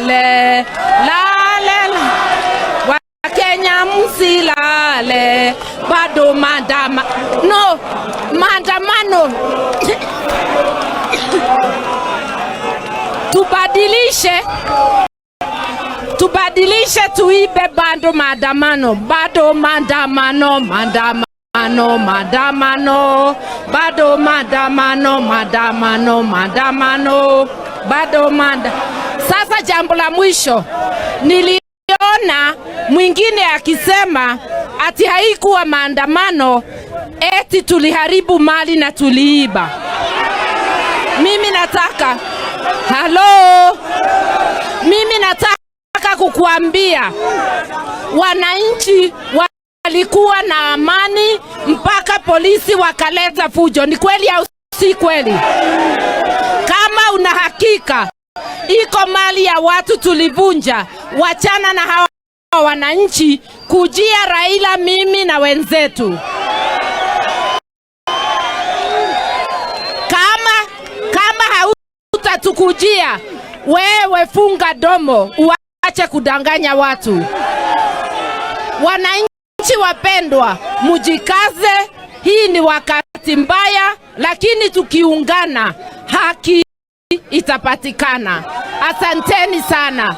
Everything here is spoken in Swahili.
msilale, lale, Wakenya msilale, bado maandamano. Tubadilishe tuibe bado maandamano, bado maandamano, bado maandamano, bado Sasa jambo la mwisho, niliona mwingine akisema ati haikuwa maandamano, eti tuliharibu mali na tuliiba. Mimi nataka kukuambia wananchi walikuwa na amani mpaka polisi wakaleta fujo. Ni kweli au si kweli? Kama una hakika iko mali ya watu tulivunja, wachana na hawa wananchi, kujia Raila, mimi na wenzetu. Kama hautatukujia, wewe funga domo, uache kudanganya watu. Wananchi wapendwa, mujikaze, hii ni wakati mbaya, lakini tukiungana haki itapatikana. Asanteni sana.